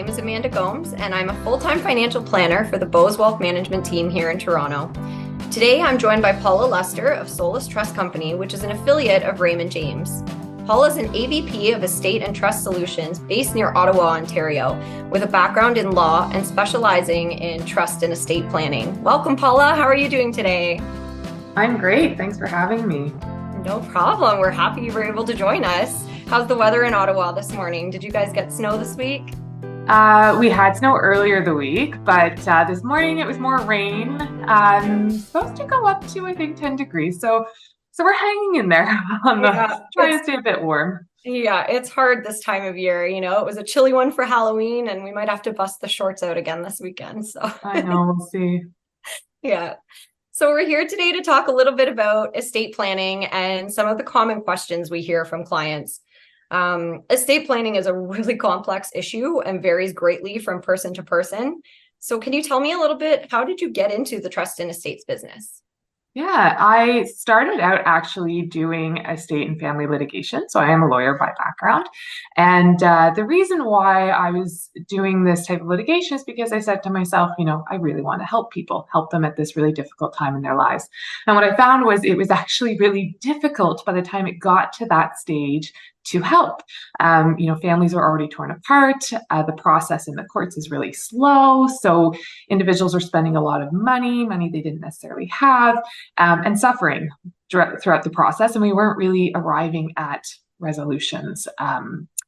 name is Amanda Gomes, and I'm a full-time financial planner for the Bose Wealth Management team here in Toronto. Today, I'm joined by Paula Lester of Solus Trust Company, which is an affiliate of Raymond James. Paula is an AVP of Estate and Trust Solutions based near Ottawa, Ontario, with a background in law and specializing in trust and estate planning. Welcome, Paula. How are you doing today? I'm great. Thanks for having me. No problem. We're happy you were able to join us. How's the weather in Ottawa this morning? Did you guys get snow this week? We had snow earlier the week, but this morning it was more rain. Supposed to go up to, I think, 10 degrees. So we're hanging in there trying to stay a bit warm. Yeah, it's hard this time of year. You know, it was a chilly one for Halloween, and we might have to bust the shorts out again this weekend. So I know, we'll see. Yeah. So we're here today to talk a little bit about estate planning and some of the common questions we hear from clients. Estate planning is a really complex issue and varies greatly from person to person. So can you tell me a little bit, how did you get into the trust and estates business? Yeah, I started out actually doing estate and family litigation. So I am a lawyer by background. And the reason why I was doing this type of litigation is because I said to myself, I really want to help people, help them at this really difficult time in their lives. And what I found was it was actually really difficult by the time it got to that stage to help. Families are already torn apart. The process in the courts is really slow. So individuals are spending a lot of money they didn't necessarily have, and suffering throughout the process. And we weren't really arriving at resolutions,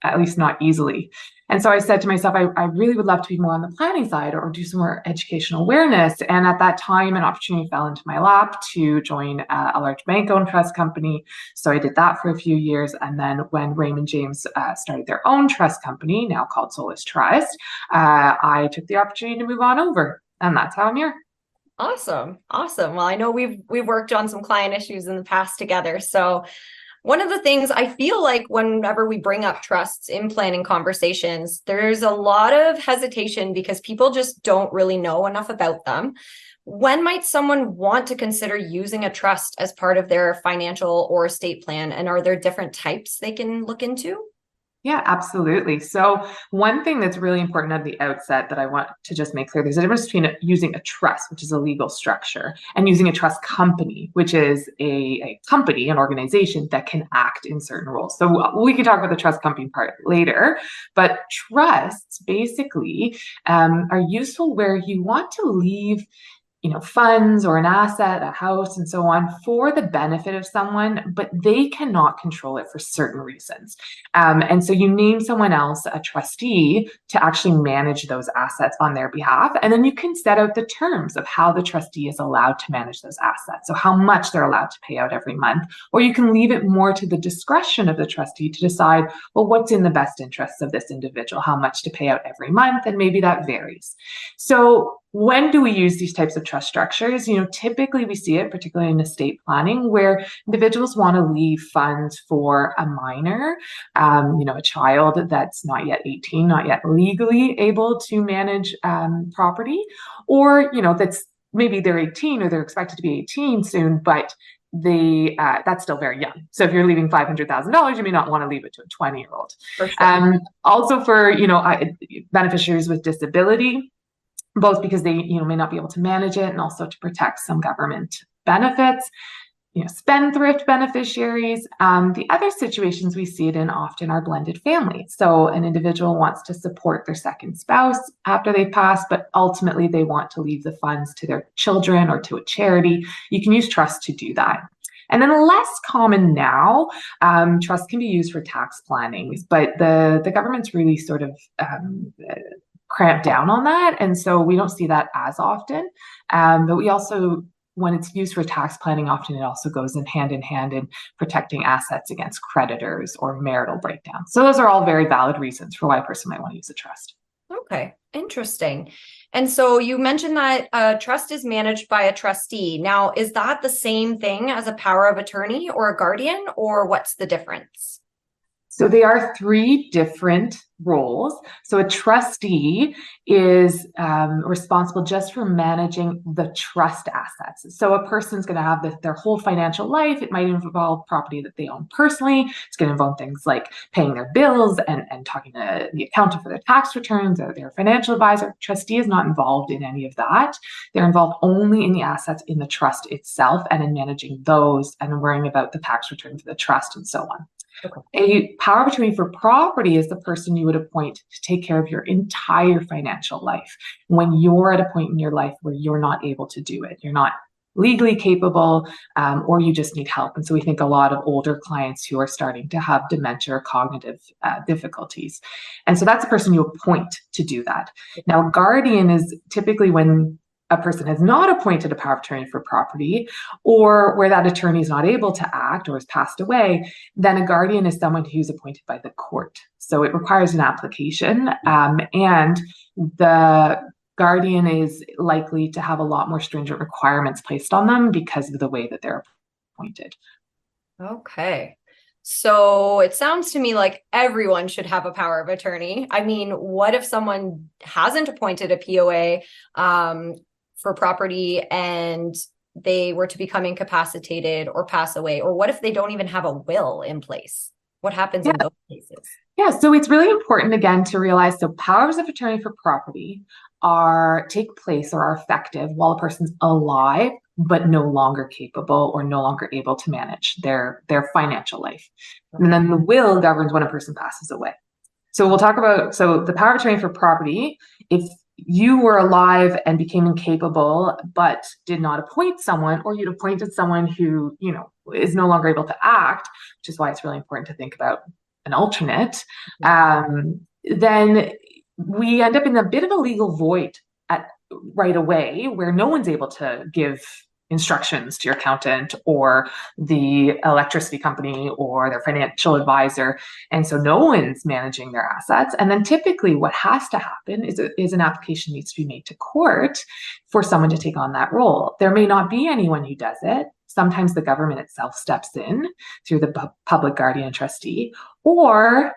at least not easily. And so I said to myself, I really would love to be more on the planning side or do some more educational awareness. And at that time, an opportunity fell into my lap to join a large bank-owned trust company. So I did that for a few years. And then when Raymond James started their own trust company, now called Solus Trust, I took the opportunity to move on over. And that's how I'm here. Awesome. Well, I know we've worked on some client issues in the past together. So one of the things I feel like whenever we bring up trusts in planning conversations, there's a lot of hesitation because people just don't really know enough about them. When might someone want to consider using a trust as part of their financial or estate plan? And are there different types they can look into? Yeah, absolutely. So one thing that's really important at the outset that I want to just make clear, there's a difference between using a trust, which is a legal structure, and using a trust company, which is a company, an organization that can act in certain roles. So we can talk about the trust company part later, but trusts basically are useful where you want to leave funds or an asset, a house, and so on for the benefit of someone, but they cannot control it for certain reasons. And so you name someone else, a trustee, to actually manage those assets on their behalf. And then you can set out the terms of how the trustee is allowed to manage those assets. So how much they're allowed to pay out every month, or you can leave it more to the discretion of the trustee to decide, well, what's in the best interests of this individual, how much to pay out every month, and maybe that varies. So when do we use these types of trust structures? Typically we see it, particularly in estate planning, where individuals want to leave funds for a minor, a child that's not yet 18, not yet legally able to manage property, or, that's maybe they're 18 or they're expected to be 18 soon, but that's still very young. So if you're leaving $500,000, you may not want to leave it to a 20-year-old. For sure. Also for, beneficiaries with disability, both because they may not be able to manage it and also to protect some government benefits, spendthrift beneficiaries. The other situations we see it in often are blended families. So an individual wants to support their second spouse after they pass, but ultimately they want to leave the funds to their children or to a charity. You can use trust to do that. And then less common now, trust can be used for tax planning, but the government's really sort of cramp down on that. And so we don't see that as often. But we also, when it's used for tax planning, often it also goes in hand in protecting assets against creditors or marital breakdown. So those are all very valid reasons for why a person might want to use a trust. Okay, interesting. And so you mentioned that a trust is managed by a trustee. Now, is that the same thing as a power of attorney or a guardian, or what's the difference? So they are three different roles. So a trustee is responsible just for managing the trust assets. So a person's going to have their whole financial life. It might involve property that they own personally. It's going to involve things like paying their bills and talking to the accountant for their tax returns or their financial advisor. Trustee is not involved in any of that. They're involved only in the assets in the trust itself and in managing those and worrying about the tax return for the trust and so on. Okay. A power of attorney for property is the person you would appoint to take care of your entire financial life when you're at a point in your life where you're not able to do it. You're not legally capable, or you just need help. And so we think a lot of older clients who are starting to have dementia or cognitive difficulties. And so that's the person you appoint to do that. Now, a guardian is typically when a person has not appointed a power of attorney for property, or where that attorney is not able to act or has passed away, then a guardian is someone who's appointed by the court. So it requires an application, and the guardian is likely to have a lot more stringent requirements placed on them because of the way that they're appointed. Okay. So it sounds to me like everyone should have a power of attorney. I mean, what if someone hasn't appointed a POA for property and they were to become incapacitated or pass away? Or what if they don't even have a will in place? What happens in those cases? Yeah, so it's really important again to realize so powers of attorney for property take place or are effective while a person's alive but no longer capable or no longer able to manage their financial life. And then the will governs when a person passes away. So we'll talk about the power of attorney for property. If you were alive and became incapable but did not appoint someone, or you'd appointed someone who is no longer able to act, which is why it's really important to think about an alternate, then we end up in a bit of a legal void right away where no one's able to give instructions to your accountant or the electricity company or their financial advisor. And so no one's managing their assets. And then typically what has to happen is an application needs to be made to court for someone to take on that role. There may not be anyone who does it. Sometimes the government itself steps in through the public guardian trustee, or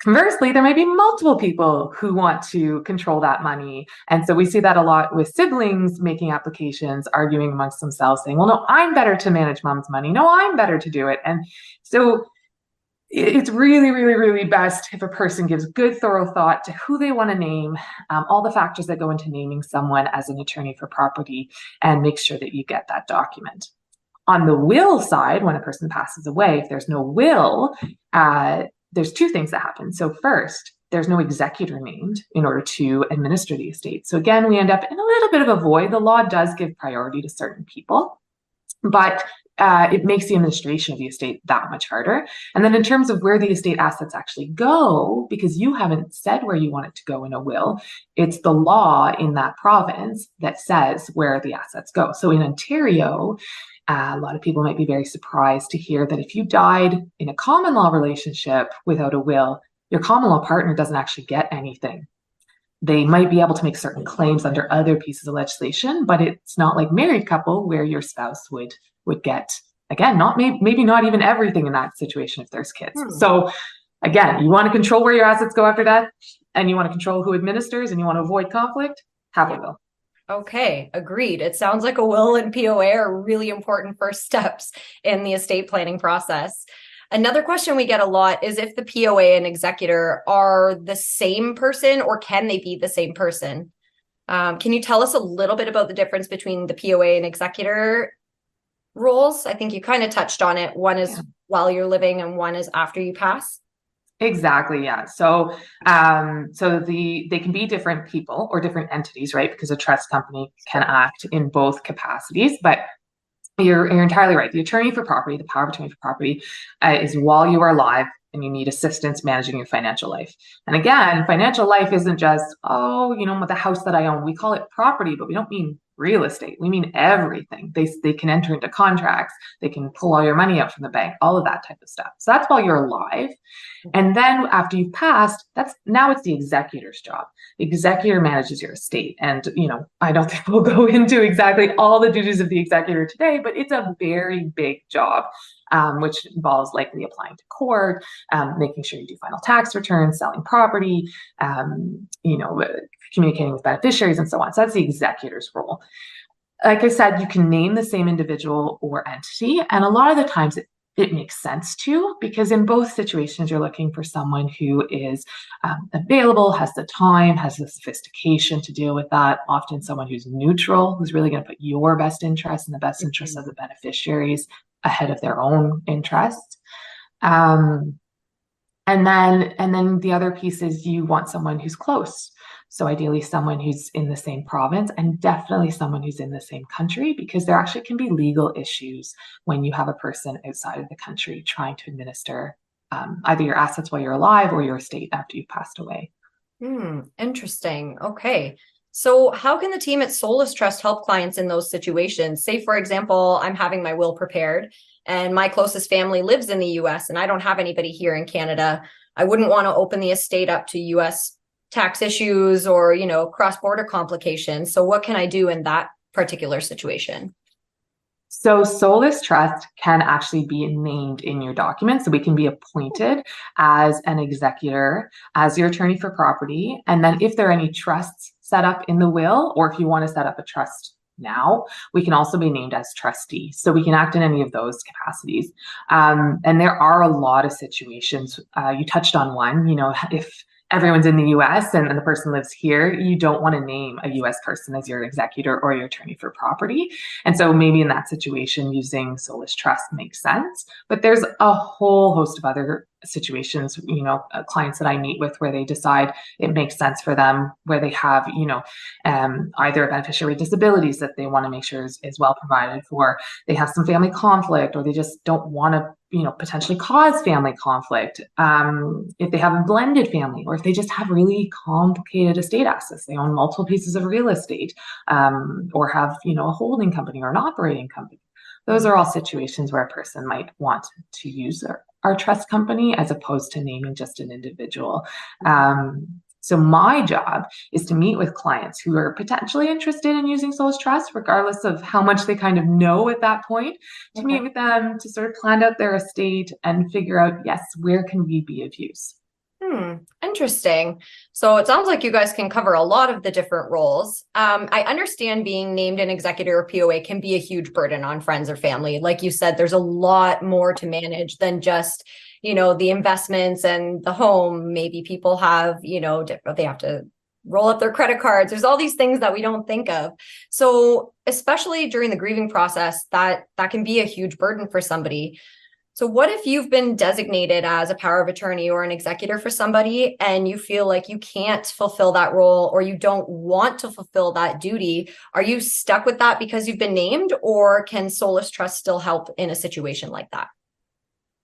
conversely, there may be multiple people who want to control that money. And so we see that a lot with siblings making applications, arguing amongst themselves, saying, well, no, I'm better to manage mom's money. No, I'm better to do it. And so it's really, really, really best if a person gives good, thorough thought to who they want to name, all the factors that go into naming someone as an attorney for property, and make sure that you get that document. On the will side, when a person passes away, if there's no will, there's two things that happen. So first, there's no executor named in order to administer the estate. So again, we end up in a little bit of a void. The law does give priority to certain people, but it makes the administration of the estate that much harder. And then in terms of where the estate assets actually go, because you haven't said where you want it to go in a will, it's the law in that province that says where the assets go. So in Ontario, a lot of people might be very surprised to hear that if you died in a common law relationship without a will, your common law partner doesn't actually get anything. They might be able to make certain claims under other pieces of legislation, but it's not like married couple where your spouse would get, again, maybe not even everything in that situation if there's kids. So again, you want to control where your assets go after that, and you want to control who administers, and you want to avoid conflict, have a will. Okay, agreed. It sounds like a will and POA are really important first steps in the estate planning process. Another question we get a lot is if the POA and executor are the same person, or can they be the same person? Can you tell us a little bit about the difference between the POA and executor roles? I think you kind of touched on it. One is while you're living and one is after you pass. Exactly. Yeah. So, they can be different people or different entities, right? Because a trust company can act in both capacities, but you're entirely right. The attorney for property, the power of attorney for property, is while you are alive and you need assistance managing your financial life. And again, financial life isn't just, the house that I own. We call it property, but we don't mean real estate. We mean everything. They can enter into contracts. They can pull all your money out from the bank, all of that type of stuff. So that's while you're alive. And then after you've passed, now it's the executor's job. The executor manages your estate. And, I don't think we'll go into exactly all the duties of the executor today, but it's a very big job. which involves likely applying to court, making sure you do final tax returns, selling property, communicating with beneficiaries, and so on. So that's the executor's role. Like I said, you can name the same individual or entity, and a lot of the times it makes sense to, because in both situations, you're looking for someone who is available, has the time, has the sophistication to deal with that. Often someone who's neutral, who's really going to put your best interest and the best interests of the beneficiaries ahead of their own interests. And then the other piece is you want someone who's close. So ideally someone who's in the same province, and definitely someone who's in the same country, because there actually can be legal issues when you have a person outside of the country trying to administer either your assets while you're alive or your estate after you've passed away. Interesting. Okay. So how can the team at Solus Trust help clients in those situations? Say, for example, I'm having my will prepared and my closest family lives in the US and I don't have anybody here in Canada. I wouldn't want to open the estate up to US tax issues or, cross-border complications. So what can I do in that particular situation? So Solus Trust can actually be named in your document. So we can be appointed as an executor, as your attorney for property. And then if there are any trusts set up in the will, or if you want to set up a trust now, we can also be named as trustee. So we can act in any of those capacities. And there are a lot of situations. You touched on one, if everyone's in the US and the person lives here, you don't want to name a US person as your executor or your attorney for property. And so maybe in that situation, using Solus Trust makes sense. But there's a whole host of other situations, clients that I meet with where they decide it makes sense for them, where they have, either a beneficiary with disabilities that they want to make sure is well provided for. They have some family conflict, or they just don't want to potentially cause family conflict. If they have a blended family, or if they just have really complicated estate assets, they own multiple pieces of real estate, or have, a holding company or an operating company. Those are all situations where a person might want to use our trust company as opposed to naming just an individual. So my job is to meet with clients who are potentially interested in using Solus Trust, regardless of how much they kind of know at that point, to meet with them, to sort of plan out their estate and figure out, yes, where can we be of use? Interesting. So it sounds like you guys can cover a lot of the different roles. I understand being named an executor or POA can be a huge burden on friends or family. Like you said, there's a lot more to manage than just the investments and the home. Maybe people have, they have to roll up their credit cards. There's all these things that we don't think of. So especially during the grieving process, that can be a huge burden for somebody. So what if you've been designated as a power of attorney or an executor for somebody and you feel like you can't fulfill that role or you don't want to fulfill that duty? Are you stuck with that because you've been named, or can Solus Trust still help in a situation like that?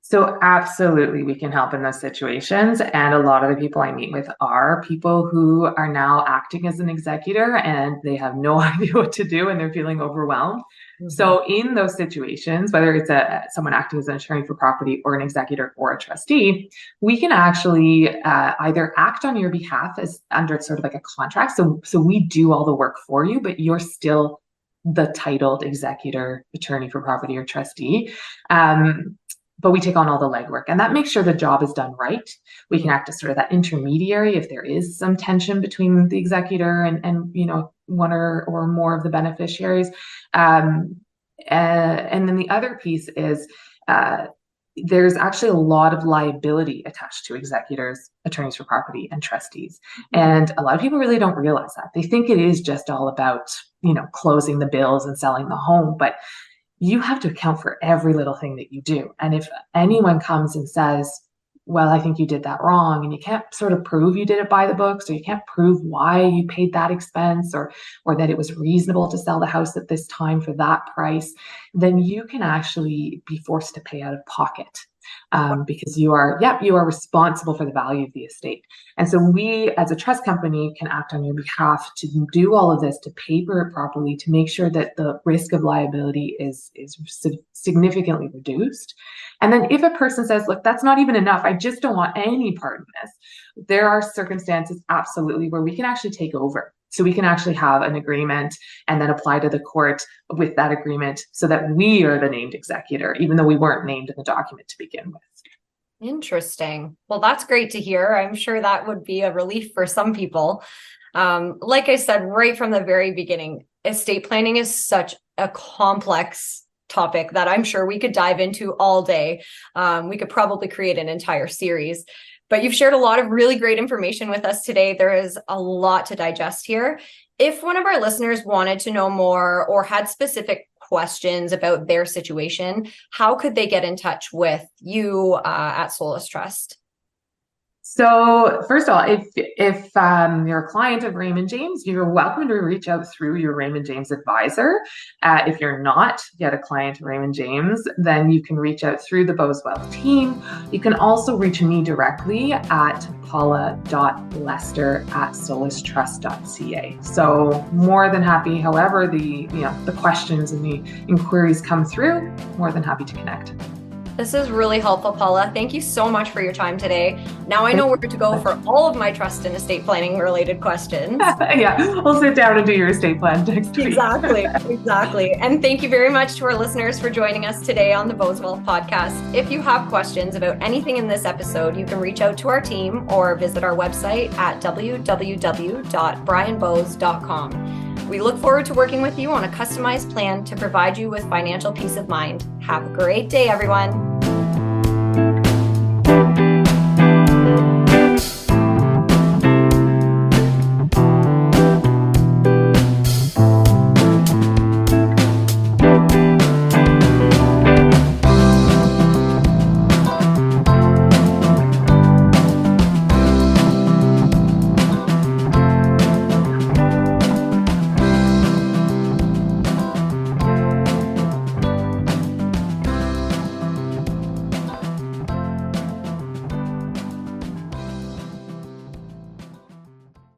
So absolutely, we can help in those situations. And a lot of the people I meet with are people who are now acting as an executor and they have no idea what to do and they're feeling overwhelmed. So in those situations, whether it's someone acting as an attorney for property or an executor or a trustee, we can actually either act on your behalf as under sort of like a contract. So we do all the work for you, but you're still the titled executor, attorney for property, or trustee. But we take on all the legwork, and that makes sure the job is done right. We can act as sort of that intermediary if there is some tension between the executor and one or more of the beneficiaries. And then the other piece is there's actually a lot of liability attached to executors, attorneys for property, and trustees. And a lot of people really don't realize that. They think it is just all about, closing the bills and selling the home, but you have to account for every little thing that you do. And if anyone comes and says, well, I think you did that wrong, and you can't sort of prove you did it by the books, or you can't prove why you paid that expense, or that it was reasonable to sell the house at this time for that price, then you can actually be forced to pay out of pocket. Because you are responsible for the value of the estate. And so we, as a trust company, can act on your behalf to do all of this, to paper it properly, to make sure that the risk of liability is significantly reduced. And then if a person says, look, that's not even enough, I just don't want any part of this, there are circumstances absolutely where we can actually take over So we can actually have an agreement and then apply to the court with that agreement so that we are the named executor, even though we weren't named in the document to begin with. Interesting. Well, that's great to hear. I'm sure that would be a relief for some people. Like I said, right from the very beginning, estate planning is such a complex topic that I'm sure we could dive into all day. We could probably create an entire series. But you've shared a lot of really great information with us today. There is a lot to digest here. If one of our listeners wanted to know more or had specific questions about their situation, how could they get in touch with you at Solus Trust? So first of all, if you're a client of Raymond James, you're welcome to reach out through your Raymond James advisor. If you're not yet a client of Raymond James, then you can reach out through the Bose Wealth team. You can also reach me directly at paula.lester@solustrust.ca. So more than happy, however the questions and the inquiries come through, more than happy to connect. This is really helpful, Paula. Thank you so much for your time today. Now I know where to go for all of my trust and estate planning related questions. Yeah, we'll sit down and do your estate plan next week. Exactly. And thank you very much to our listeners for joining us today on the Bose Wealth podcast. If you have questions about anything in this episode, you can reach out to our team or visit our website at www.brianbose.com. We look forward to working with you on a customized plan to provide you with financial peace of mind. Have a great day, everyone.